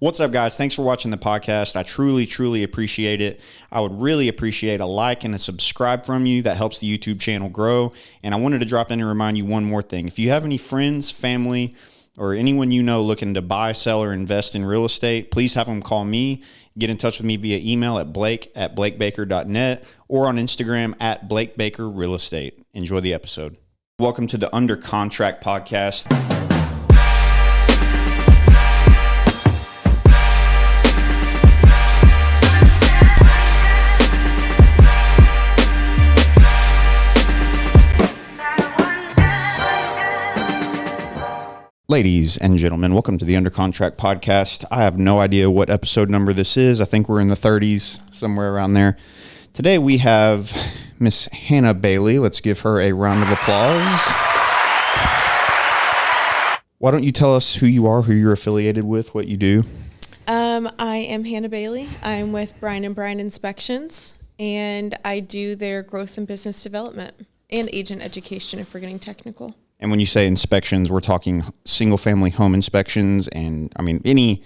What's up, guys? Thanks for watching the podcast. I truly appreciate it. I would really appreciate a like and a subscribe from you. That helps the YouTube channel grow. And I wanted to drop in and remind you one more thing. If you have any friends, family, or anyone you know looking to buy, sell, or invest in real estate, please have them call me. Get in touch with me via email at blake@blakebaker.net or on Instagram at blakebakerrealestate. Enjoy the episode. Welcome to the Under Contract podcast. Ladies and gentlemen, welcome to the Under Contract podcast. I have no idea what episode number this is. I think we're in the 30s, somewhere around there. Today we have Miss Hannah Bailey. Let's give her a round of applause. Why don't you tell us who you are, who you're affiliated with, what you do? I am Hannah Bailey. I'm with Bryan & Bryan Inspections, and I do their growth and business development and agent education if we're getting technical. And when you say inspections, we're talking single-family home inspections and, any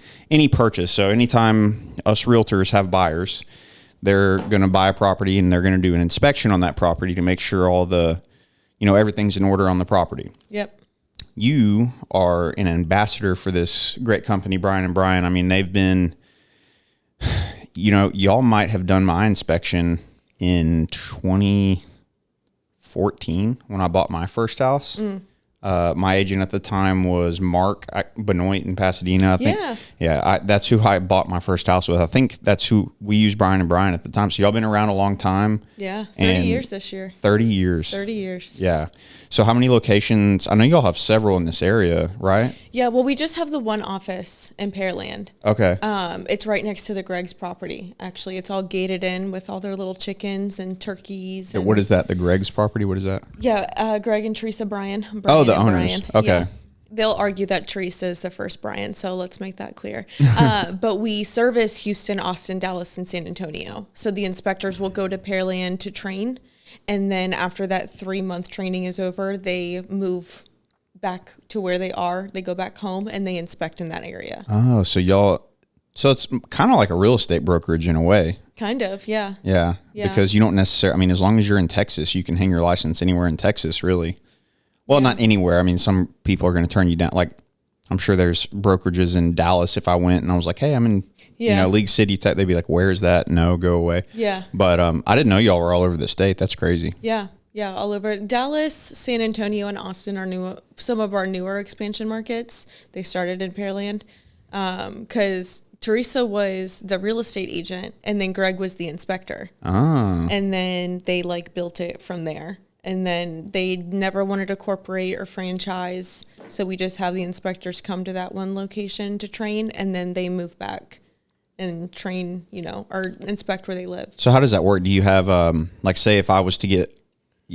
purchase. So anytime us realtors have buyers, they're going to buy a property and they're going to do an inspection on that property to make sure all the, everything's in order on the property. Yep. You are an ambassador for this great company, Bryan & Bryan. They've been, y'all might have done my inspection in 2014 when I bought my first house. My agent at the time was Mark Benoit in Pasadena, I think. Yeah, that's who I bought my first house with. I think that's who we used, Bryan & Bryan, at the time. So y'all been around a long time. Yeah, 30 years this year. 30 years. 30 years. Yeah. So how many locations? I know y'all have several in this area, right? Yeah, well, we just have the one office in Pearland. Okay. It's right next to the Greg's property, actually. It's all gated in with all their little chickens and turkeys. And what is that, the Greg's property? What is that? Yeah, Greg and Teresa Bryan. Oh, the owners. Bryan. Okay. Yeah. They'll argue that Teresa is the first Bryan, so let's make that clear. But we service Houston, Austin, Dallas, and San Antonio. So the inspectors will go to Pearland to train, and then after that 3-month training is over, they move back to where they are. They go back home, and they inspect in that area. Oh, so it's kind of like a real estate brokerage in a way. Kind of, yeah. Yeah, because you don't necessarily, as long as you're in Texas, you can hang your license anywhere in Texas, really. Well, not anywhere. Some people are going to turn you down. Like, I'm sure there's brokerages in Dallas. If I went and I was like, hey, I'm in, League City, they'd be like, where is that? No, go away. Yeah. But I didn't know y'all were all over the state. That's crazy. Yeah, all over. Dallas, San Antonio, and Austin are some of our newer expansion markets. They started in Pearland because Teresa was the real estate agent, and then Greg was the inspector. Oh. And then they built it from there. And then they never wanted to corporate or franchise. So we just have the inspectors come to that one location to train, and then they move back and train, or inspect where they live. So how does that work? Do you have, say if I was to get,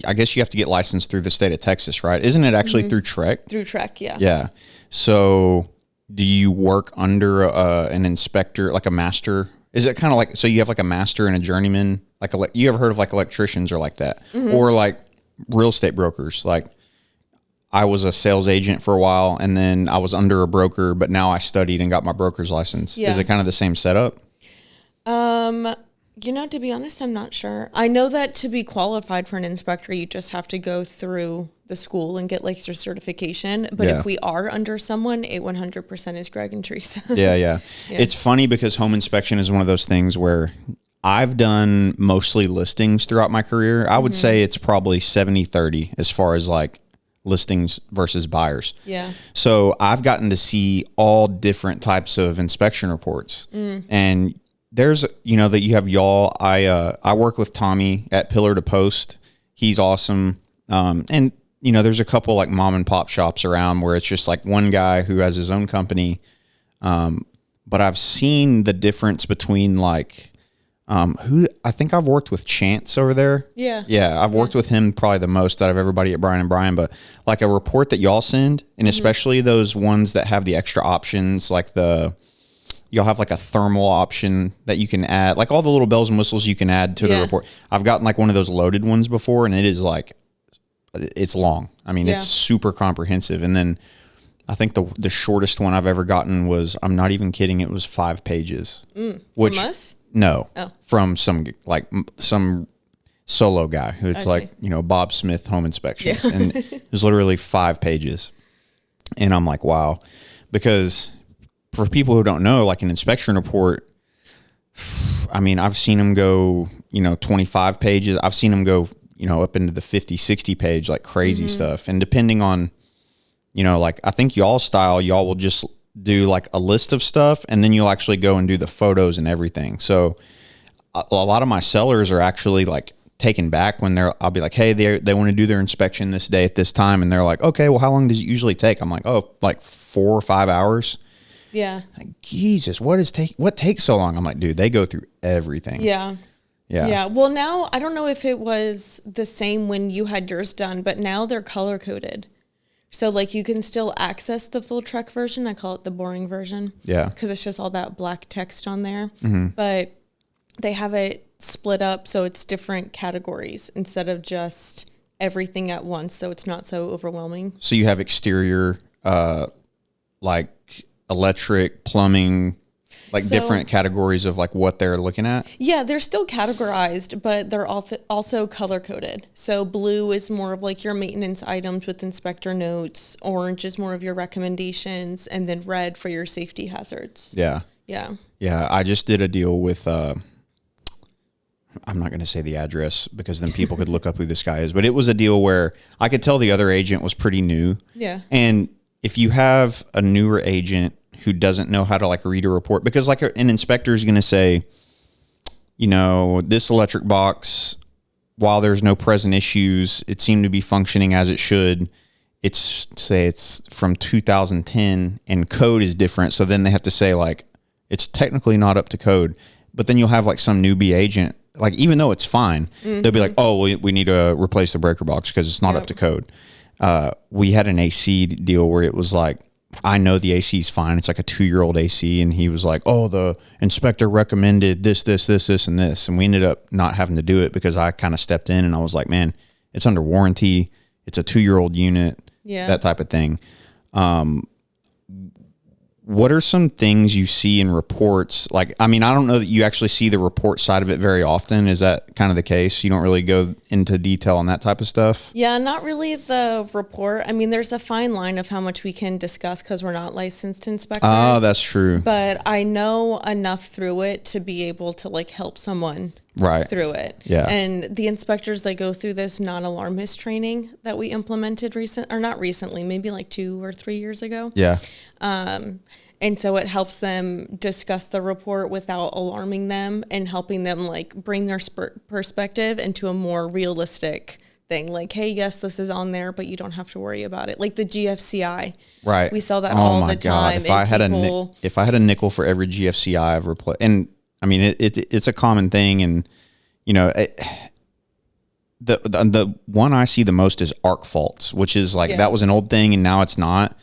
I guess you have to get licensed through the state of Texas, right? Isn't it actually through TREC? Through TREC, yeah. Yeah. So do you work under an inspector, like a master? Is it kind of like, so you have like a master and a journeyman? You ever heard of like electricians or like that? Mm-hmm. Or like real estate brokers? Like I was a sales agent for a while and then I was under a broker, but now I studied and got my broker's license. Yeah. Is it kind of the same setup? To be honest, I'm not sure. I know that to be qualified for an inspector, you just have to go through the school and get your certification. But if we are under someone, it 100% is Greg and Teresa. Yeah. It's funny because home inspection is one of those things where I've done mostly listings throughout my career. I would say it's probably 70-30 as far as like listings versus buyers. Yeah. So I've gotten to see all different types of inspection reports. And there's, that you have y'all. I work with Tommy at Pillar to Post. He's awesome. And there's a couple like mom and pop shops around where it's just like one guy who has his own company. But I've seen the difference between like, I think I've worked with Chance over there. Yeah. Yeah. I've worked with him probably the most out of everybody at Bryan & Bryan, but like a report that y'all send, and especially those ones that have the extra options, like you'll have like a thermal option that you can add, like all the little bells and whistles you can add to the report. I've gotten like one of those loaded ones before, and it is like, it's long. It's super comprehensive. And then I think the shortest one I've ever gotten was, I'm not even kidding, it was 5 pages. Which, from us? No. Oh. From some solo guy who it's I like, see. Bob Smith Home Inspections. Yeah. And it was literally 5 pages. And I'm like, wow. Because for people who don't know, like an inspection report, I mean, I've seen them go, 25 pages. I've seen them go, up into the 50, 60 page, like crazy stuff. And depending on, like I think y'all will just do like a list of stuff and then you'll actually go and do the photos and everything. So a lot of my sellers are actually like taken back when I'll be like, hey, they want to do their inspection this day at this time. And they're like, okay, well, how long does it usually take? I'm like, oh, like 4 or 5 hours. Yeah. Like, Jesus, what takes so long? I'm like, dude, they go through everything. Yeah. Yeah. Yeah. Well, now I don't know if it was the same when you had yours done, but now they're color coded. So like you can still access the full truck version. I call it the boring version. Yeah. Because it's just all that black text on there. Mm-hmm. But they have it split up so it's different categories instead of just everything at once. So it's not so overwhelming. So you have exterior, like electric, plumbing, like different categories of like what they're looking at? Yeah, they're still categorized, but they're also color coded. So blue is more of like your maintenance items with inspector notes. Orange is more of your recommendations, and then red for your safety hazards. Yeah. Yeah. Yeah. I just did a deal with, I'm not going to say the address because then people could look up who this guy is, but it was a deal where I could tell the other agent was pretty new. Yeah. And if you have a newer agent who doesn't know how to like read a report, because like an inspector is going to say, this electric box, while there's no present issues, it seemed to be functioning as it should. It's from 2010 and code is different. So then they have to say like, it's technically not up to code, but then you'll have like some newbie agent, like, even though it's fine, they'll be like, oh, we need to replace the breaker box because it's not up to code. We had an AC deal where it was like, I know the AC is fine. It's like a 2-year-old AC. And he was like, oh, the inspector recommended this, and this. And we ended up not having to do it because I kind of stepped in and I was like, man, it's under warranty. It's a 2-year-old unit, that type of thing. What are some things you see in reports? Like, I mean, I don't know that you actually see the report side of it very often. Is that kind of the case? You don't really go into detail on that type of stuff? Yeah, not really the report. I mean, there's a fine line of how much we can discuss because we're not licensed inspectors. Oh, that's true. But I know enough through it to be able to like help someone through it. Yeah. And the inspectors, they go through this non-alarmist training that we implemented not recently, maybe like 2 or 3 years ago. Yeah. And so it helps them discuss the report without alarming them and helping them like bring their perspective into a more realistic thing. Like, hey, yes, this is on there, but you don't have to worry about it. Like the GFCI. Right. We saw that all the time. If I had a nickel for every GFCI I've replaced, and I mean, it's a common thing. And, the one I see the most is arc faults, which is like, that was an old thing and now it's not.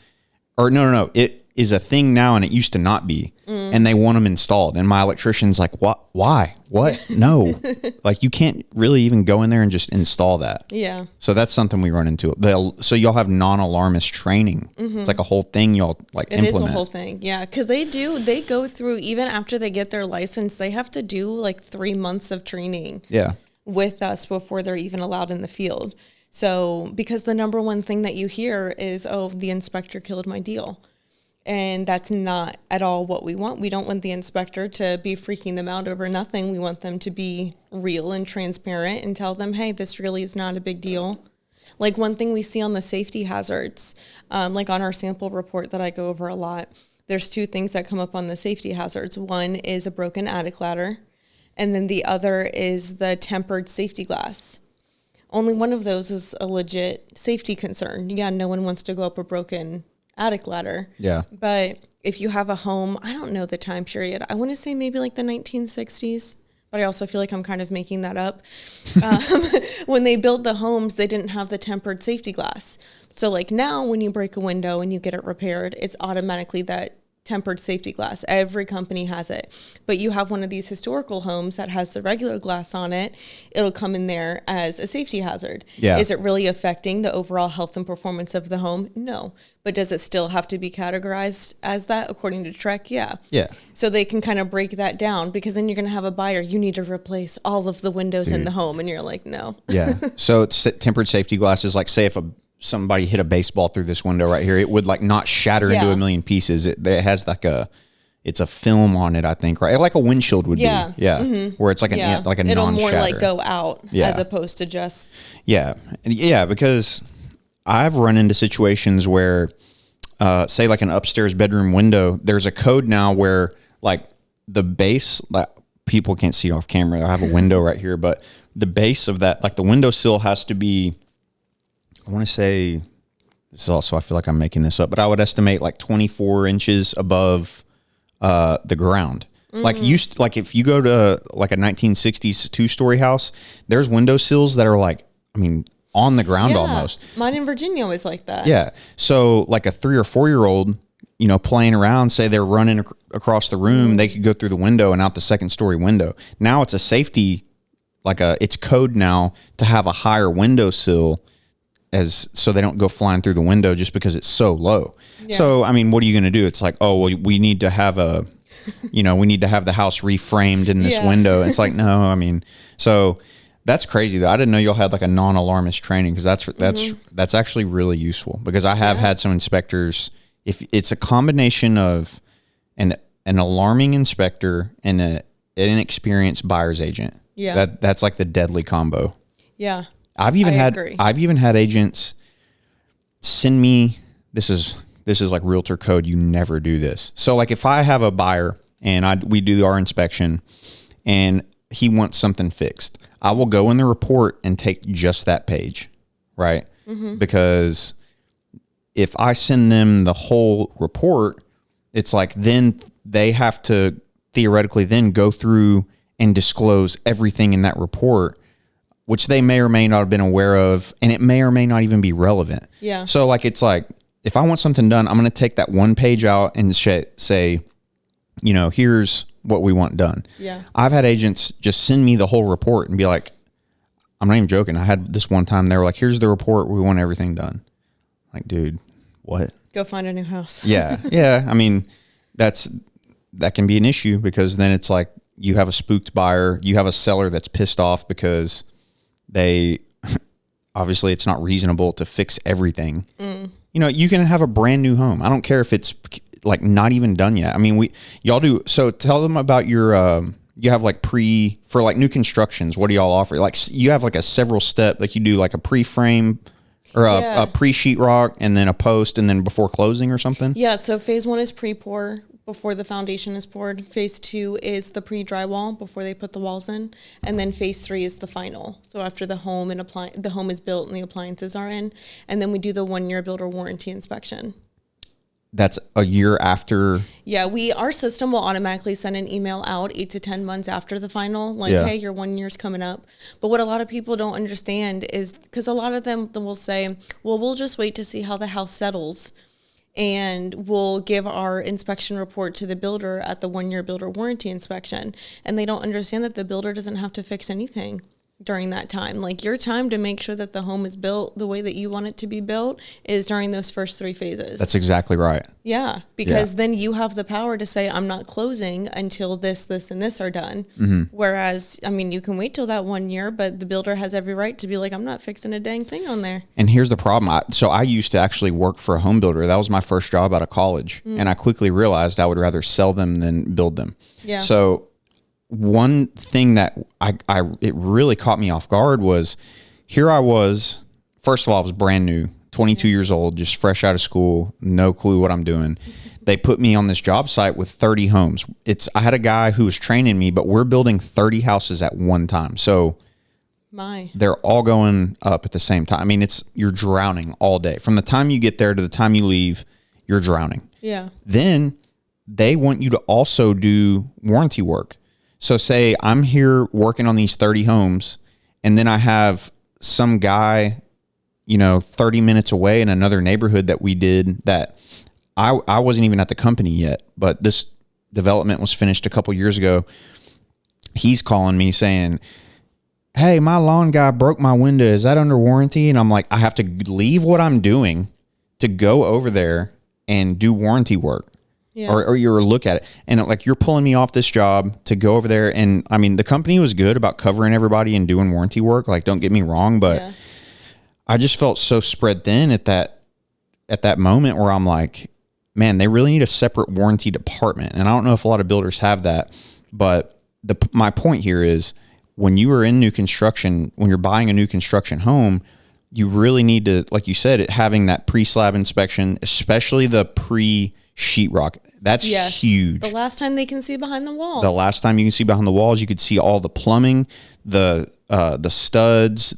Or no. It is a thing now and it used to not be. And they want them installed. And my electrician's like, what? Why? What? No. Like, you can't really even go in there and just install that. Yeah. So that's something we run into. So y'all have non-alarmist training. It's like a whole thing y'all like implement. It is a whole thing. Yeah. Because they go through, even after they get their license, they have to do like 3 months of training with us before they're even allowed in the field. So, because the number one thing that you hear is, oh, the inspector killed my deal. And that's not at all what we want. We don't want the inspector to be freaking them out over nothing. We want them to be real and transparent and tell them, hey, this really is not a big deal. Like one thing we see on the safety hazards, like on our sample report that I go over a lot, there's 2 things that come up on the safety hazards. One is a broken attic ladder, and then the other is the tempered safety glass. Only one of those is a legit safety concern. Yeah, no one wants to go up a broken attic ladder. Yeah. But if you have a home, I don't know the time period. I want to say maybe like the 1960s, but I also feel like I'm kind of making that up. When they built the homes, they didn't have the tempered safety glass. So like now when you break a window and you get it repaired, it's automatically that tempered safety glass. Every company has it. But you have one of these historical homes that has the regular glass on it, it'll come in there as a safety hazard. Yeah. Is it really affecting the overall health and performance of the home? No. But does it still have to be categorized as that according to TREC? Yeah. Yeah. So they can kind of break that down, because then you're going to have a buyer, you need to replace all of the windows in the home. And you're like, no. Yeah. So it's tempered safety glasses. Like, say if somebody hit a baseball through this window right here, it would like not shatter into a million pieces. It has like it's a film on it, I think, right? Like a windshield would be. Yeah. Mm-hmm. Where it's like like a it'll non-shatter. more like go out as opposed to just. Yeah. Yeah. Because I've run into situations where, say like an upstairs bedroom window, there's a code now where like the base, like people can't see off camera. I have a window right here, but the base of that, like the windowsill has to be, I want to say, this is also, I feel like I'm making this up, but I would estimate like 24 inches above the ground. Like like if you go to like a 1960s 2-story house, there's windowsills that are like, I mean, on the ground almost. Mine in Virginia was like that. Yeah. So like a 3 or 4 year old, you know, playing around, say they're running across the room, they could go through the window and out the second story window. Now it's a safety, it's code now to have a higher windowsill so they don't go flying through the window just because it's so low. Yeah. So, I mean, what are you going to do? It's like, oh, well, we need to have we need to have the house reframed in this window. It's like, no, I mean, so that's crazy though. I didn't know y'all had like a non-alarmist training, because that's actually really useful, because I have had some inspectors, if it's a combination of an alarming inspector and an inexperienced buyer's agent. Yeah. That's like the deadly combo. Yeah. I've even had agents send me, this is like realtor code. You never do this. So like if I have a buyer and we do our inspection and he wants something fixed, I will go in the report and take just that page, right? Mm-hmm. Because if I send them the whole report, it's like then they have to theoretically then go through and disclose everything in that report, which they may or may not have been aware of, and it may or may not even be relevant. Yeah. So like, it's like, if I want something done, I'm going to take that one page out and say, you know, here's what we want done. Yeah. I've had agents just send me the whole report and be like, I'm not even joking. I had this one time, they were like, here's the report. We want everything done. Like, dude, what? Go find a new house. Yeah. Yeah. I mean, that can be an issue, because then it's like you have a spooked buyer, you have a seller that's pissed off because obviously it's not reasonable to fix everything. You know, you can have a brand new home. I don't care if it's like not even done yet. I mean, y'all do. So tell them about your, you have like for like new constructions. What do y'all offer? Like you have like a several step, like you do like a pre-frame or a pre-sheetrock and then a post and then before closing or something. Yeah. So phase 1 is pre-pour before the foundation is poured. Phase 2 is the pre-drywall before they put the walls in. And then phase 3 is the final. So after the home is built and the appliances are in. And then we do the 1-year builder warranty inspection. That's a year after. Yeah, our system will automatically send an email out 8 to 10 months after the final, like, hey, your 1 year's coming up. But what a lot of people don't understand is, because a lot of them will say, well, we'll just wait to see how the house settles, and we'll give our inspection report to the builder at the 1-year builder warranty inspection. And they don't understand that the builder doesn't have to fix anything during that time. Like, your time to make sure that the home is built the way that you want it to be built is during those first 3 phases. That's exactly right. Yeah, because then you have the power to say, I'm not closing until this, and this are done. Mm-hmm. Whereas, I mean, you can wait till that 1 year, but the builder has every right to be like, I'm not fixing a dang thing on there. And here's the problem. So I used to actually work for a home builder. That was my first job out of college. And I quickly realized I would rather sell them than build them. Yeah. So one thing that it really caught me off guard was, here I was, first of all, I was brand new, 22 years old, just fresh out of school, no clue what I'm doing. They put me on this job site with 30 homes. I had a guy who was training me, but we're building 30 houses at one time. So they're all going up at the same time. I mean, you're drowning all day. From the time you get there to the time you leave, you're drowning. Yeah. Then they want you to also do warranty work. So say I'm here working on these 30 homes, and then I have some guy, 30 minutes away in another neighborhood that we did that I wasn't even at the company yet, but this development was finished a couple years ago. He's calling me saying, hey, my lawn guy broke my window. Is that under warranty? And I'm like, I have to leave what I'm doing to go over there and do warranty work. Yeah. Or you look at it. And like, you're pulling me off this job to go over there. And I mean, the company was good about covering everybody and doing warranty work. Like, don't get me wrong, but I just felt so spread thin at that moment where I'm like, man, they really need a separate warranty department. And I don't know if a lot of builders have that, but my point here is, when you are in new construction, when you're buying a new construction home, you really need to, like you said, having that pre-slab inspection, especially the pre-sheetrock. That's huge. The last time they can see behind the walls. The last time you can see behind the walls, you could see all the plumbing, the studs,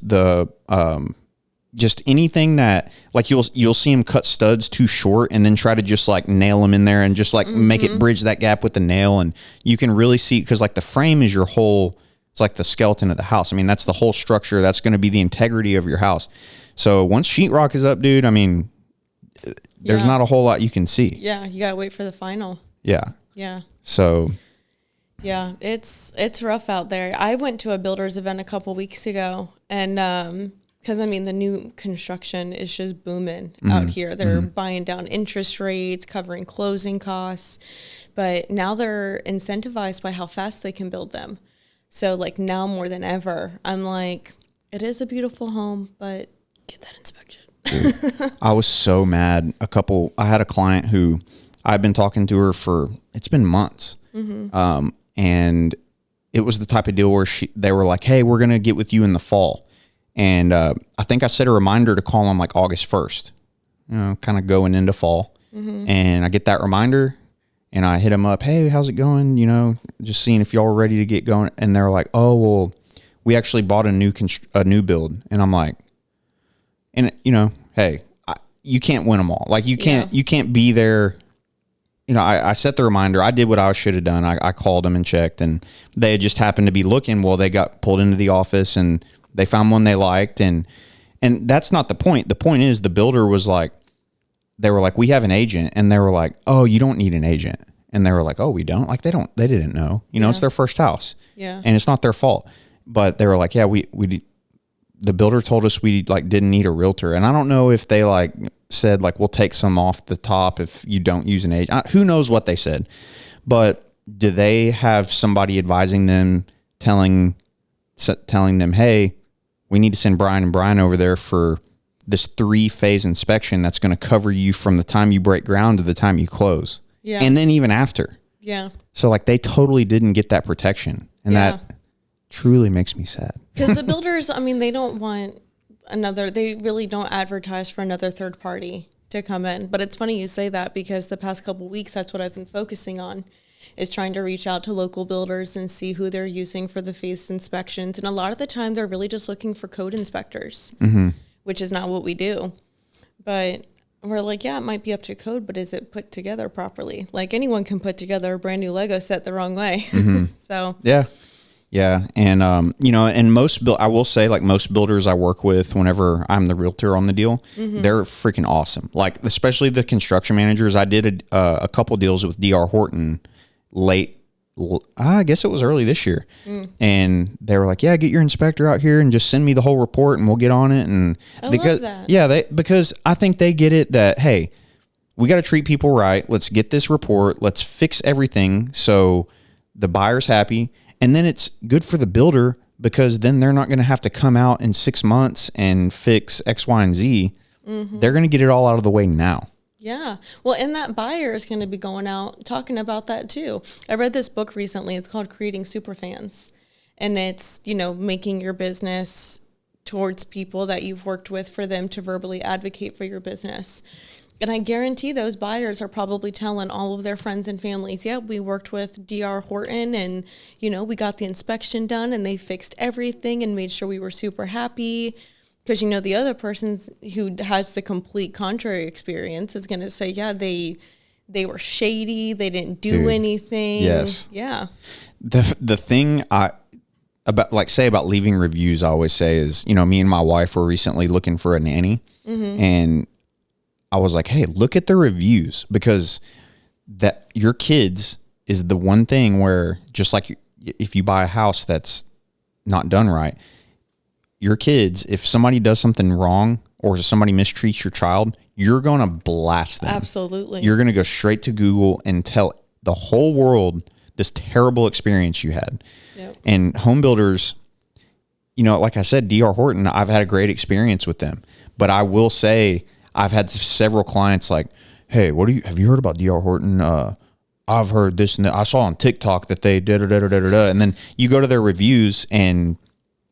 just anything that, like, you'll see them cut studs too short and then try to just like nail them in there and just like make it bridge that gap with the nail. And you can really see, because like the frame is your whole, it's like the skeleton of the house. I mean, that's the whole structure. That's going to be the integrity of your house. So once sheetrock is up, dude, I mean, there's not a whole lot you can see. Yeah, you gotta wait for the final. Yeah. Yeah. So. Yeah, it's rough out there. I went to a builders event a couple weeks ago, and because I mean the new construction is just booming out here. They're buying down interest rates, covering closing costs, but now they're incentivized by how fast they can build them. So like now more than ever, I'm like, it is a beautiful home, but get that inspection. Dude, I was so mad. I had a client who I've been talking to her for, it's been months. And it was the type of deal where they were like, hey, we're going to get with you in the fall. And I think I set a reminder to call them like August 1st, kind of going into fall. And I get that reminder and I hit them up. Hey, how's it going? Just seeing if y'all were ready to get going. And they're like, oh, well, we actually bought a new build. And I'm like, hey, you can't win them all. Like you can't be there. I set the reminder. I did what I should have done. I called them and checked, and they just happened to be looking. Well, they got pulled into the office and they found one they liked. And that's not the point. The point is the builder was like, they were like, we have an agent. And they were like, oh, you don't need an agent. And they were like, oh, we don't? Like, they didn't know, it's their first house. Yeah. And it's not their fault. But they were like, yeah, the builder told us we like didn't need a realtor. And I don't know if they like said like, we'll take some off the top if you don't use an agent. Who knows what they said, but do they have somebody advising them, telling them, hey, we need to send Brian and Brian over there for this 3-phase inspection that's going to cover you from the time you break ground to the time you close. Yeah. And then even after. Yeah. So like they totally didn't get that protection. And that truly makes me sad. Because the builders, I mean, they don't want they really don't advertise for another third party to come in. But it's funny you say that, because the past couple of weeks, that's what I've been focusing on, is trying to reach out to local builders and see who they're using for the phase inspections. And a lot of the time, they're really just looking for code inspectors, which is not what we do. But we're like, yeah, it might be up to code, but is it put together properly? Like anyone can put together a brand new Lego set the wrong way. So yeah. And, and I will say, like, most builders I work with, whenever I'm the realtor on the deal, they're freaking awesome. Like, especially the construction managers. I did a couple deals with D.R. Horton I guess it was early this year. And they were like, yeah, get your inspector out here and just send me the whole report and we'll get on it. And I love that. Yeah, because I think they get it that, hey, we got to treat people right. Let's get this report. Let's fix everything so the buyer's happy. And then it's good for the builder, because then they're not going to have to come out in 6 months and fix X, Y, and Z. They're going to get it all out of the way now. Yeah. Well, and that buyer is going to be going out talking about that too. I read this book recently. It's called Creating Superfans. And it's, making your business towards people that you've worked with, for them to verbally advocate for your business. And I guarantee those buyers are probably telling all of their friends and families, yeah, we worked with D.R. Horton and, we got the inspection done and they fixed everything and made sure we were super happy. Because, the other person who has the complete contrary experience is going to say, yeah, they were shady. They didn't do anything. Yes. Yeah. The thing about leaving reviews, I always say is, me and my wife were recently looking for a nanny, and I was like, hey, look at the reviews, because that your kids is the one thing where, just like if you buy a house that's not done right, your kids, if somebody does something wrong or somebody mistreats your child, you're going to blast them. Absolutely. You're going to go straight to Google and tell the whole world this terrible experience you had. Yep. And home builders, you know, like I said, D.R. Horton, I've had a great experience with them. But I will say, I've had several clients like, hey, have you heard about D.R. Horton? I've heard this and that. I saw on TikTok that they did da. And then you go to their reviews, and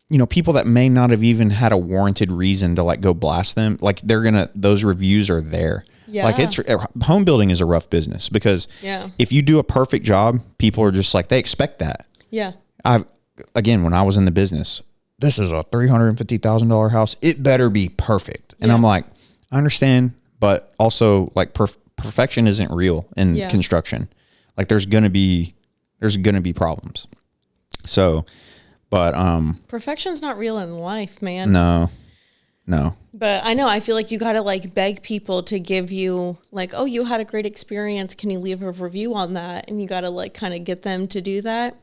you know, people that may not have even had a warranted reason to like go blast them, like those reviews are there. Yeah. Like home building is a rough business, because if you do a perfect job, people are just like, they expect that. Yeah. Again, when I was in the business, this is a $350,000 house. It better be perfect. And I'm like, I understand, but also like perfection isn't real in construction. Like there's gonna be problems. So, but perfection's not real in life, man. No. But I know, I feel like you got to like beg people to give you like, oh, you had a great experience. Can you leave a review on that? And you got to like kind of get them to do that.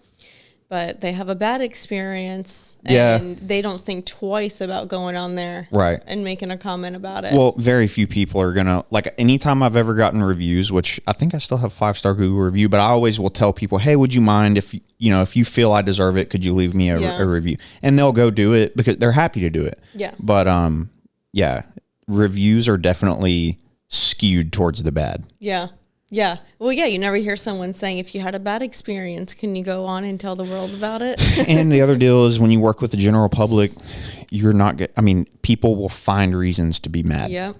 But they have a bad experience, and they don't think twice about going on there and making a comment about it. Well, very few people are going to, like, anytime I've ever gotten reviews, which I think I still have 5-star Google review, but I always will tell people, hey, would you mind if you feel I deserve it, could you leave me a review? And they'll go do it because they're happy to do it. Yeah. But, reviews are definitely skewed towards the bad. Yeah. Yeah. Well, yeah, you never hear someone saying, if you had a bad experience, can you go on and tell the world about it? And the other deal is, when you work with the general public, people will find reasons to be mad. Yep.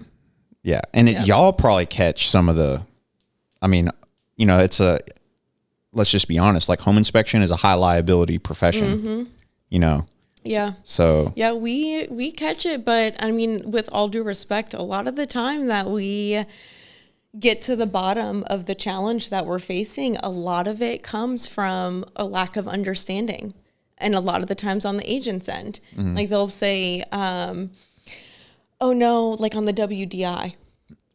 Yeah. And y'all probably catch some of let's just be honest, like home inspection is a high liability profession, Yeah. So. Yeah, we catch it, but I mean, with all due respect, a lot of the time that we get to the bottom of the challenge that we're facing, a lot of it comes from a lack of understanding. And a lot of the times on the agent's end, like they'll say, oh no, like on the WDI,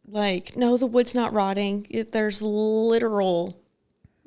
like, no, the wood's not rotting. There's literal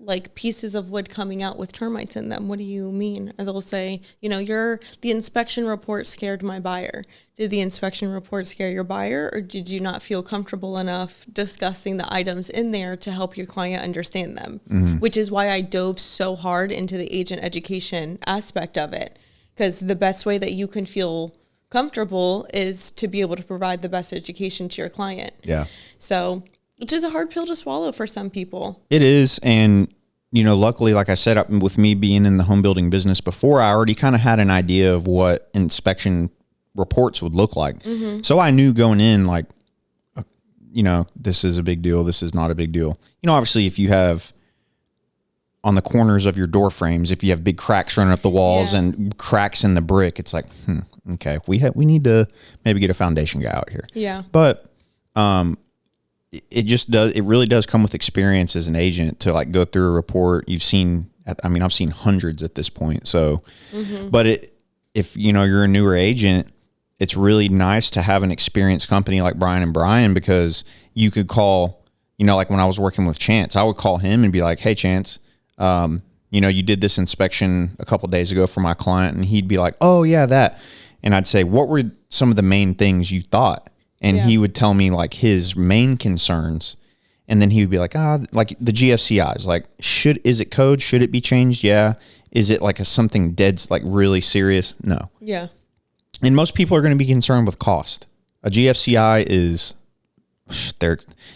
like pieces of wood coming out with termites in them. What do you mean? And they'll say, the inspection report scared my buyer. Did the inspection report scare your buyer, or did you not feel comfortable enough discussing the items in there to help your client understand them? Which is why I dove so hard into the agent education aspect of it, because the best way that you can feel comfortable is to be able to provide the best education to your client. Yeah. So, which is a hard pill to swallow for some people. It is. And, luckily, like I said, with me being in the home building business before, I already kind of had an idea of what inspection reports would look like. So I knew going in, like, this is a big deal. This is not a big deal. Obviously, if you have on the corners of your door frames, if you have big cracks running up the walls and cracks in the brick, it's like, okay, we need to maybe get a foundation guy out here. Yeah. But, it really does come with experience as an agent to like go through a report. I've seen hundreds at this point. So, but if you're a newer agent, it's really nice to have an experienced company like Brian and Brian, because you could call, like when I was working with Chance, I would call him and be like, hey, Chance, you did this inspection a couple of days ago for my client. And he'd be like, oh yeah, that. And I'd say, what were some of the main things you thought? And he would tell me like his main concerns. And then he would be like, like the GFCIs, like, is it code? Should it be changed? Yeah. Is it like something dead, like really serious? No. Yeah. And most people are going to be concerned with cost. A GFCI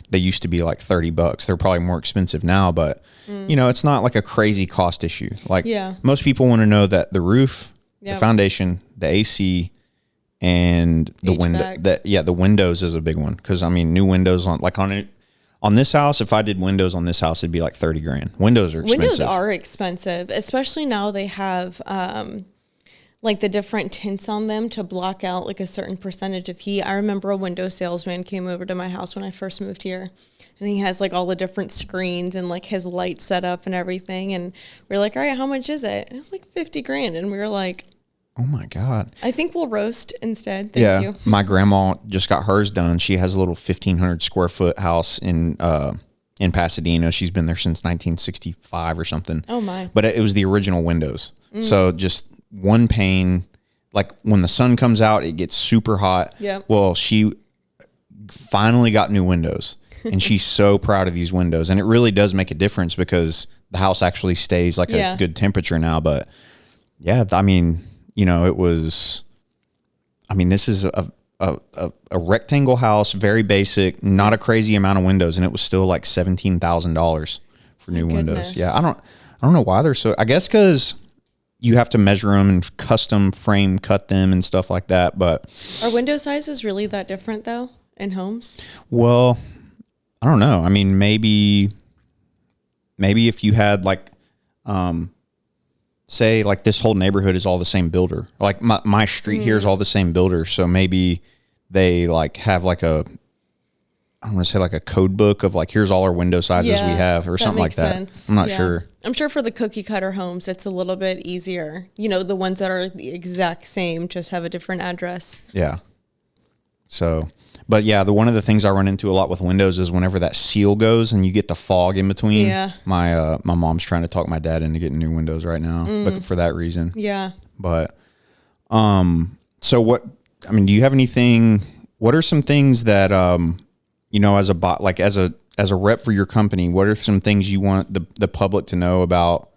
they used to be like $30. They're probably more expensive now, but it's not like a crazy cost issue. Like most people want to know that the roof, the foundation, the AC, and the window, the windows is a big one. Cause new windows on this house, if I did windows on this house, it'd be like $30,000. Windows are expensive. Windows are expensive, especially now they have, like the different tints on them to block out like a certain percentage of heat. I remember a window salesman came over to my house when I first moved here, and he has like all the different screens and like his lights set up and everything. And we are like, all right, how much is it? And it was like $50,000. And we were like, Oh my God. I think we'll roast instead. Thank you. My grandma just got hers done. She has a little 1,500 square foot house in Pasadena. She's been there since 1965 or something. Oh my. But it was the original windows. So just one pane, like when the sun comes out, it gets super hot. Yep. Well, she finally got new windows and she's so proud of these windows. And it really does make a difference because the house actually stays like a good temperature now. But yeah, I mean, it was, this is a rectangle house, very basic, not a crazy amount of windows. And it was still like $17,000 for new windows. Yeah. I don't know why they're so, I guess cause you have to measure them and custom frame cut them and stuff like that. But are window sizes really that different though in homes? Well, I don't know. I mean, maybe if you had like, say like this whole neighborhood is all the same builder, like my street here is all the same builder. So maybe they like have like I want to say like a code book of like, here's all our window sizes we have or something like that. Sense. I'm not sure. I'm sure for the cookie cutter homes, it's a little bit easier. The ones that are the exact same, just have a different address. Yeah. So, but yeah, one of the things I run into a lot with windows is whenever that seal goes and you get the fog in between. Yeah. My mom's trying to talk my dad into getting new windows right now, but for that reason. Yeah. But, so do you have anything? What are some things that as a rep for your company, what are some things you want the public to know about?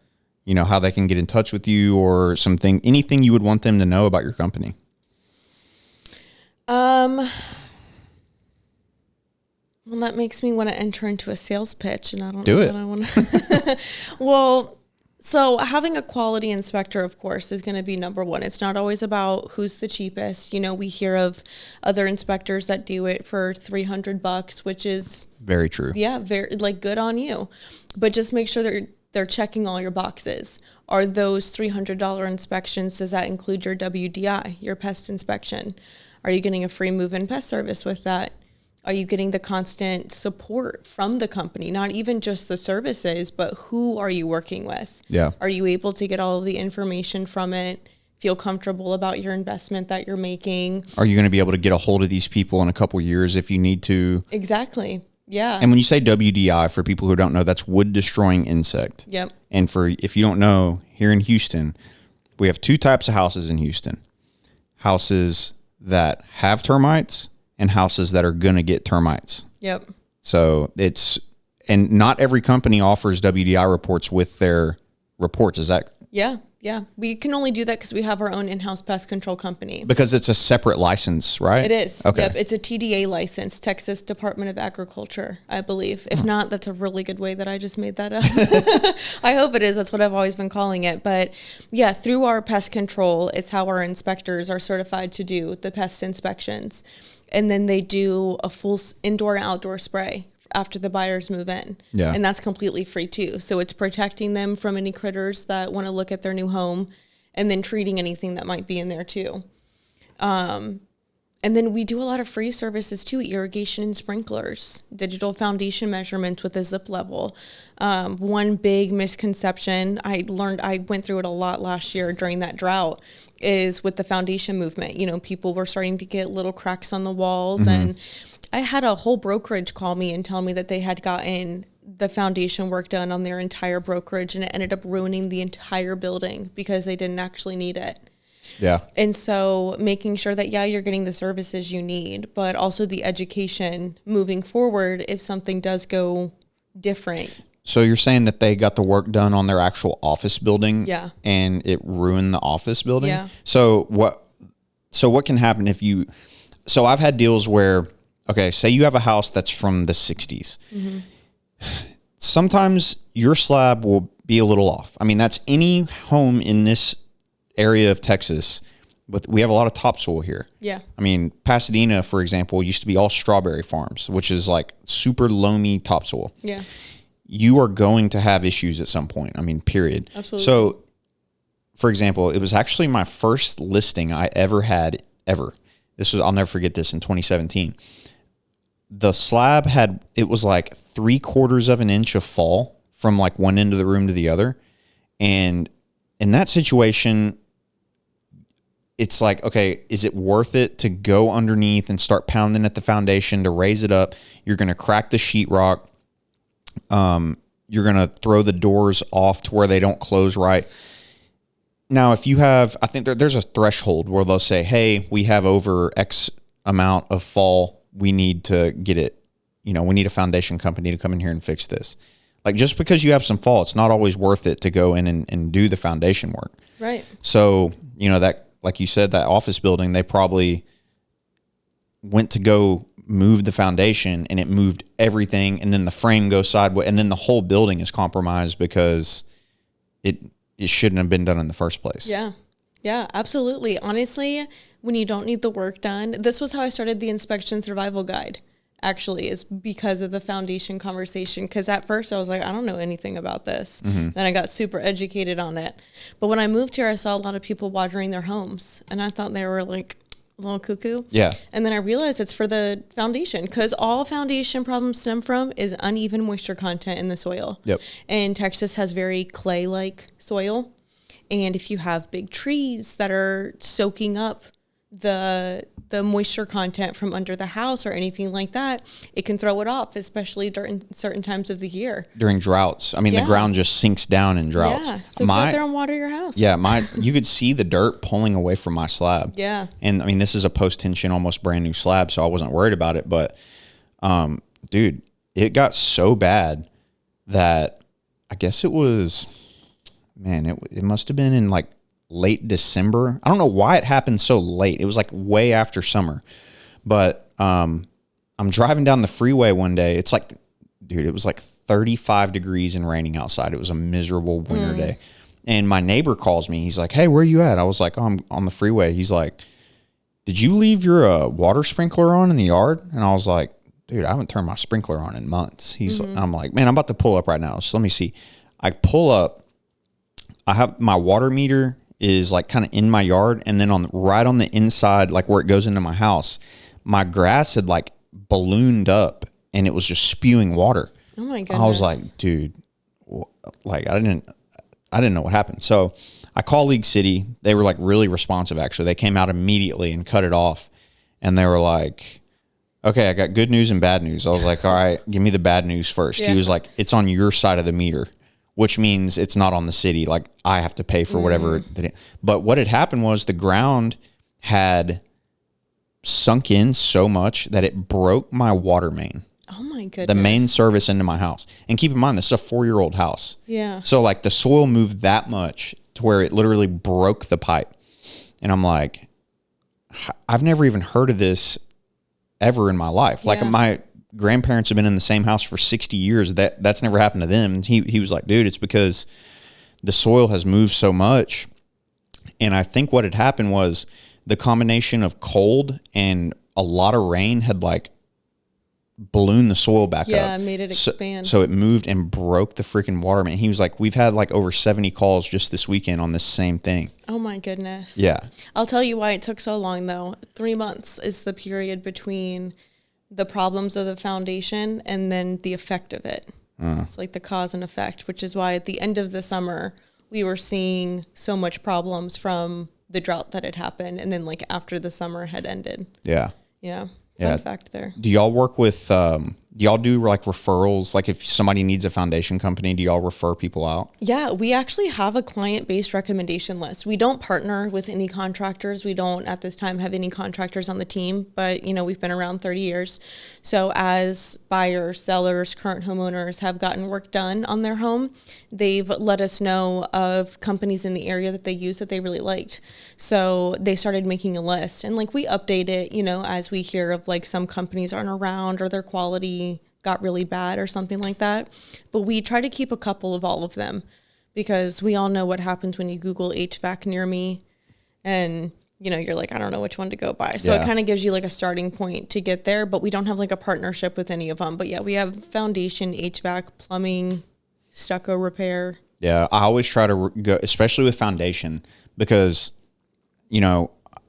How they can get in touch with you, or anything you would want them to know about your company? Well, that makes me want to enter into a sales pitch, and I don't know that I want to. Well, so having a quality inspector, of course, is going to be number one. It's not always about who's the cheapest. We hear of other inspectors that do it for $300, which is very true. Yeah, very good on you. But just make sure that they're checking all your boxes. Are those $300 inspections? Does that include your WDI, your pest inspection? Are you getting a free move-in pest service with that? Are you getting the constant support from the company? Not even just the services, but who are you working with? Yeah. Are you able to get all of the information from it? Feel comfortable about your investment that you're making? Are you going to be able to get a hold of these people in a couple years if you need to? Exactly. Yeah. And when you say WDI, for people who don't know, that's wood destroying insect. Yep. And if you don't know, here in Houston, we have two types of houses in Houston. Houses that have termites and houses that are going to get termites. Yep. So and not every company offers WDI reports with their reports. Is that? Yeah. Yeah. We can only do that because we have our own in-house pest control company. Because it's a separate license, right? It is. Okay. Yep. It's a TDA license, Texas Department of Agriculture, I believe. If not, that's a really good way that I just made that up. I hope it is. That's what I've always been calling it. But yeah, through our pest control is how our inspectors are certified to do the pest inspections. And then they do a full indoor and outdoor spray after the buyers move in. Yeah. And that's completely free too. So it's protecting them from any critters that want to look at their new home, and then treating anything that might be in there too. And then we do a lot of free services too, irrigation and sprinklers, digital foundation measurements with a zip level. One big misconception I went through it a lot last year during that drought, is with the foundation movement. People were starting to get little cracks on the walls, and I had a whole brokerage call me and tell me that they had gotten the foundation work done on their entire brokerage, and it ended up ruining the entire building because they didn't actually need it. Yeah. And so making sure that, you're getting the services you need, but also the education moving forward if something does go different. So you're saying that they got the work done on their actual office building, Yeah. and it ruined the office building? Yeah. So what can happen if so I've had deals where, okay, say you have a house that's from the 60s. Mm-hmm. Sometimes your slab will be a little off. I mean, that's any home in this area of Texas, but we have a lot of topsoil here. Yeah. I mean, Pasadena, for example, used to be all strawberry farms, which is like super loamy topsoil. Yeah. You are going to have issues at some point. I mean, period. Absolutely. So, for example, it was actually my first listing I ever had ever. I'll never forget this, in 2017. The slab it was like 3/4 of an inch of fall from like one end of the room to the other. And in that situation, it's like, okay, is it worth it to go underneath and start pounding at the foundation to raise it up? You're going to crack the sheetrock. You're going to throw the doors off to where they don't close right. Now, if you have, I think there's a threshold where they'll say, hey, we have over X amount of fall. We need to get it, we need a foundation company to come in here and fix this. Like, just because you have some fall, it's not always worth it to go in and do the foundation work. Right. So, that, like you said, that office building, they probably went to go move the foundation and it moved everything. And then the frame goes sideways and then the whole building is compromised because it shouldn't have been done in the first place. Yeah. Yeah, absolutely. Honestly, when you don't need the work done, this was how I started the inspection survival guide. Actually, is because of the foundation conversation. Because at first I was like, I don't know anything about this. Then I got super educated on it. But when I moved here, I saw a lot of people watering their homes, and I thought they were like a little cuckoo. Yeah. And then I realized it's for the foundation, because all foundation problems stem from is uneven moisture content in the soil. Yep. And Texas has very clay-like soil, and if you have big trees that are soaking up the moisture content from under the house or anything like that, it can throw it off, especially during certain times of the year. During droughts. I mean, the ground just sinks down in droughts. Yeah, so go out there and water your house. Yeah, you could see the dirt pulling away from my slab. Yeah. And I mean, this is a post-tension, almost brand new slab, so I wasn't worried about it. But, dude, it got so bad that I guess it was, man, it must have been in like late December. I don't know why it happened so late. It was like way after summer. But I'm driving down the freeway one day. It's like, dude, it was like 35 degrees and raining outside. It was a miserable winter day. And my neighbor calls me. He's like, hey, where are you at? I was like, oh, I'm on the freeway. He's like, did you leave your water sprinkler on in the yard? And I was like, dude, I haven't turned my sprinkler on in months. I'm like, man, I'm about to pull up right now. So let me see. I pull up. I have my water meter is like kind of in my yard, and then right on the inside, like where it goes into my house, my grass had like ballooned up and it was just spewing water. Oh my goodness. I was like, dude, like I didn't know what happened. So I called League City. They were like really responsive, actually. They came out immediately and cut it off, and they were like, okay, I got good news and bad news. I was like, all right, give me the bad news first. Yeah. He was like, it's on your side of the meter, which means it's not on the city. Like, I have to pay for whatever. But what had happened was the ground had sunk in so much that it broke my water main. Oh my goodness. The main service into my house. And keep in mind, this is a 4-year-old house. Yeah. So like the soil moved that much to where it literally broke the pipe. And I'm like, I've never even heard of this ever in my life. Like my grandparents have been in the same house for 60 years. That's never happened to them. He was like, dude, it's because the soil has moved so much. And I think what had happened was the combination of cold and a lot of rain had like ballooned the soil back up. Yeah, made it expand. So it moved and broke the freaking water main. He was like, we've had like over 70 calls just this weekend on this same thing. Oh my goodness. Yeah. I'll tell you why it took so long though. 3 months is the period between the problems of the foundation and then the effect of it. It's like the cause and effect, which is why at the end of the summer, we were seeing so much problems from the drought that had happened. And then like after the summer had ended. Yeah. Yeah. Fun fact there. Do y'all work with, do y'all do like referrals? Like if somebody needs a foundation company, do y'all refer people out? Yeah, we actually have a client-based recommendation list. We don't partner with any contractors. We don't at this time have any contractors on the team, but we've been around 30 years. So as buyers, sellers, current homeowners have gotten work done on their home, they've let us know of companies in the area that they use that they really liked. So they started making a list, and like we update it, as we hear of like some companies aren't around or their quality got really bad or something like that. But we try to keep a couple of all of them, because we all know what happens when you Google HVAC near me and you're like, I don't know which one to go by. So it kind of gives you like a starting point to get there, but we don't have like a partnership with any of them. But yeah, we have foundation, HVAC, plumbing, stucco repair. Yeah, I always try to go, especially with foundation, because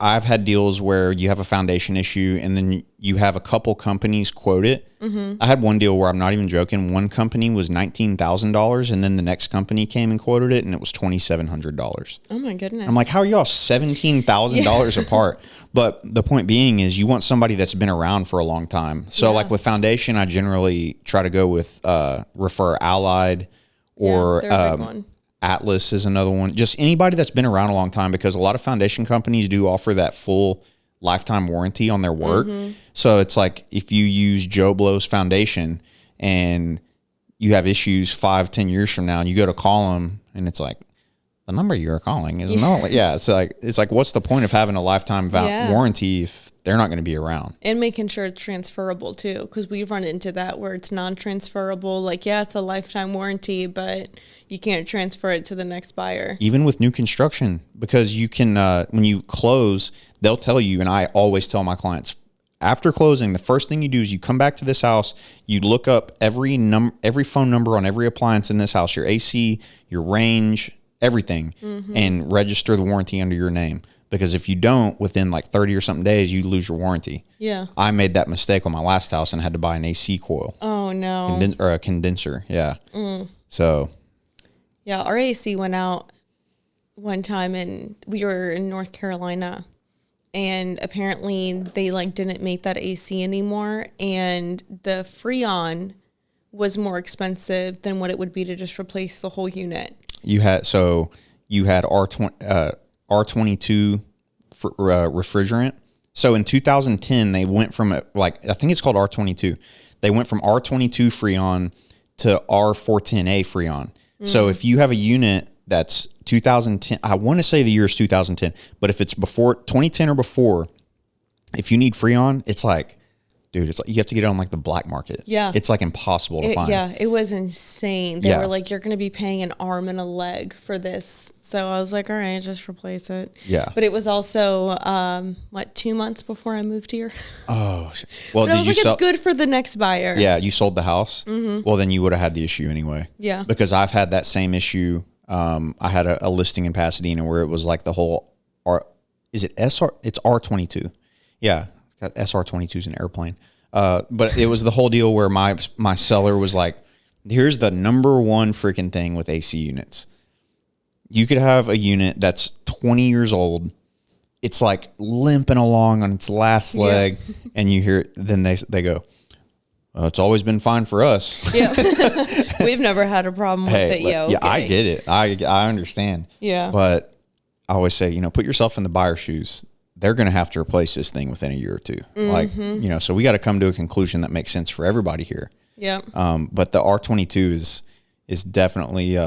I've had deals where you have a foundation issue and then you have a couple companies quote it. I had one deal where I'm not even joking. One company was $19,000 and then the next company came and quoted it and it was $2,700. Oh my goodness. I'm like, how are y'all $17,000 apart? But the point being is you want somebody that's been around for a long time. So like with foundation, I generally try to go with Refer Allied or they're a big one. Atlas is another one. Just anybody that's been around a long time, because a lot of foundation companies do offer that full lifetime warranty on their work. So it's like if you use Joe Blow's foundation and you have issues 5-10 years from now and you go to call them and it's like, the number you're calling is no. Yeah. It's like, what's the point of having a lifetime warranty if they're not going to be around? And making sure it's transferable too, because we've run into that where it's non-transferable. Like, yeah, it's a lifetime warranty, but you can't transfer it to the next buyer. Even with new construction, because you can, when you close, they'll tell you, and I always tell my clients, after closing, the first thing you do is you come back to this house, you look up every phone number on every appliance in this house, your AC, your range, everything, and register the warranty under your name. Because if you don't, within like 30 or something days, you lose your warranty. Yeah. I made that mistake on my last house and had to buy an AC coil. Oh, no. Or a condenser. Yeah. So. Yeah, our AC went out one time and we were in North Carolina. And apparently they like didn't make that AC anymore. And the Freon was more expensive than what it would be to just replace the whole unit. You had R22 refrigerant. So in 2010, they went from I think it's called R22. They went from R22 Freon to R410A Freon. So if you have a unit that's 2010, I want to say the year is 2010, but if it's before 2010 or before, if you need Freon, it's like, dude, it's like you have to get it on like the black market. Yeah. It's like impossible to find. Yeah, it was insane. They were like, you're going to be paying an arm and a leg for this. So I was like, all right, just replace it. Yeah. But it was also, 2 months before I moved here? Oh, well, but I was like, it's good for the next buyer. Yeah, you sold the house? Well, then you would have had the issue anyway. Yeah. Because I've had that same issue. I had a listing in Pasadena where it was like the whole is it SR? It's R22. Yeah, SR22 is an airplane. But it was the whole deal where my seller was like, here's the number one freaking thing with AC units. You could have a unit that's 20 years old. It's like limping along on its last leg. And you hear, then they go, well, it's always been fine for us. Yeah. We've never had a problem with it. Yeah, okay. I get it. I understand. Yeah. But I always say, put yourself in the buyer's shoes. They're going to have to replace this thing within a year or two. So we got to come to a conclusion that makes sense for everybody here. Yeah. But the R22 is definitely,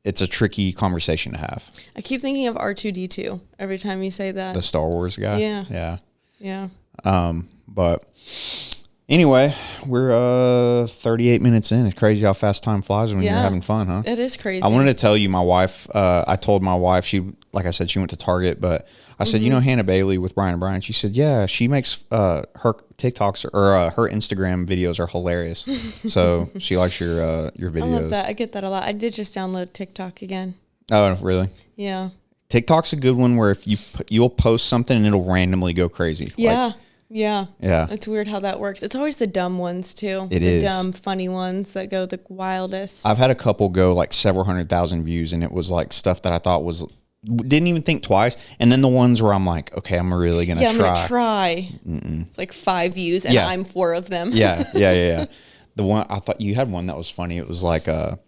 it's a tricky conversation to have. I keep thinking of R2D2 every time you say that. The Star Wars guy. Yeah. Yeah. Yeah. But anyway, we're 38 minutes in. It's crazy how fast time flies when you're having fun, huh? It is crazy. I wanted to tell you, my wife, I told my wife, like I said, she went to Target, but I said, Hannah Bailey with Brian and Brian. She said, yeah, she makes her TikToks or her Instagram videos are hilarious. So she likes your videos. I love that. I get that a lot. I did just download TikTok again. Oh, really? Yeah. TikTok's a good one where if you'll post something and it'll randomly go crazy. Yeah. Yeah. Yeah. It's weird how that works. It's always the dumb ones too. It is. The dumb, funny ones that go the wildest. I've had a couple go like several 100,000 views and it was like stuff that I thought didn't even think twice. And then the ones where I'm like, okay, I'm really going to try. I'm going to try. It's like 5 views and I'm 4 of them. Yeah. The one, I thought you had one that was funny. It was like, what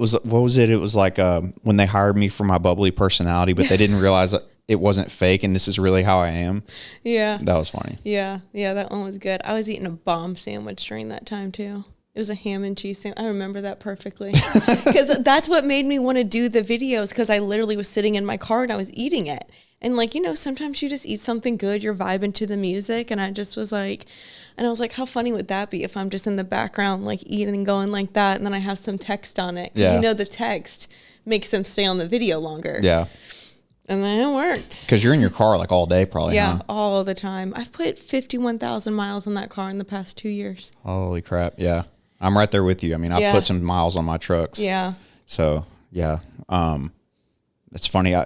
was it? It was like when they hired me for my bubbly personality, but they didn't realize that it wasn't fake and this is really how I am. Yeah. That was funny. Yeah. Yeah, that one was good. I was eating a bomb sandwich during that time too. It was a ham and cheese sandwich. I remember that perfectly. Because that's what made me want to do the videos, because I literally was sitting in my car and I was eating it. And sometimes you just eat something good, you're vibing to the music. And I just was like, how funny would that be if I'm just in the background, like eating and going like that. And then I have some text on it. Because the text makes them stay on the video longer. Yeah. And then it worked. Because you're in your car like all day probably, Yeah, huh? all the time. I've put 51,000 miles on that car in the past 2 years. Holy crap. Yeah. I'm right there with you. I mean, I've put some miles on my trucks. Yeah. So, yeah. It's funny.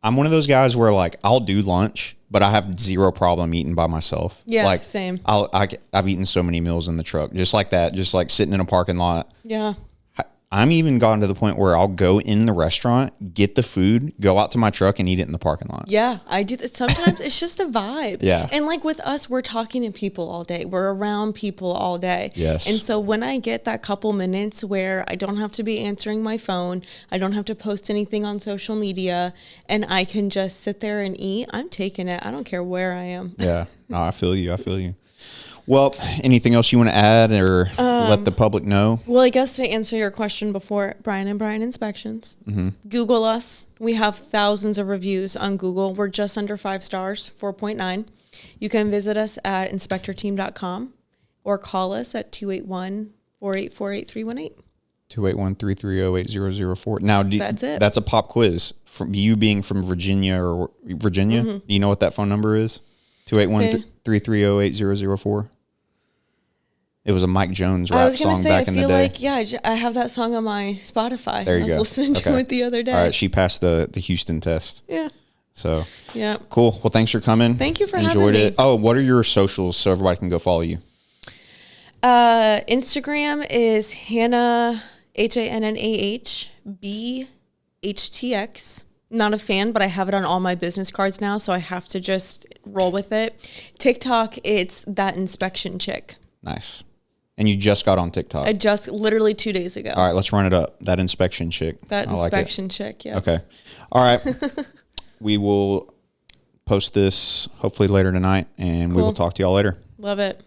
I'm one of those guys where like I'll do lunch, but I have zero problem eating by myself. Yeah, like, same. I've eaten so many meals in the truck, just like that, just like sitting in a parking lot. Yeah. I'm even gotten to the point where I'll go in the restaurant, get the food, go out to my truck and eat it in the parking lot. Yeah, I do that. Sometimes it's just a vibe. Yeah. And like with us, we're talking to people all day. We're around people all day. Yes. And so when I get that couple minutes where I don't have to be answering my phone, I don't have to post anything on social media, and I can just sit there and eat, I'm taking it. I don't care where I am. Yeah. No, I feel you. I feel you. Well, anything else you want to add or let the public know? Well, I guess to answer your question before, Brian and Brian Inspections, Google us. We have thousands of reviews on Google. We're just under 5 stars, 4.9. You can visit us at inspectorteam.com or call us at 281-484-8318. 281-330-8004. Now, That's it. That's a pop quiz. From you being from Virginia or Virginia, do you know what that phone number is? 281-330-8004. It was a Mike Jones rap song back in the day. I have that song on my Spotify. There you I was go. listening to it the other day. All right, she passed the Houston test. Yeah. So Yeah. cool. Well, thanks for coming. Thank you for Enjoyed having me. it. Oh, what are your socials so everybody can go follow you? Instagram is Hannah HANNAHBHTX. Not a fan, but I have it on all my business cards now, so I have to just roll with it. TikTok, it's That Inspection Chick. Nice. And you just got on TikTok. I just literally 2 days ago. All right, let's run it up. That Inspection Chick. That I like it. Inspection Chick, yeah. Okay. All right. We will post this hopefully later tonight, and we will Cool. talk to y'all later. Love it.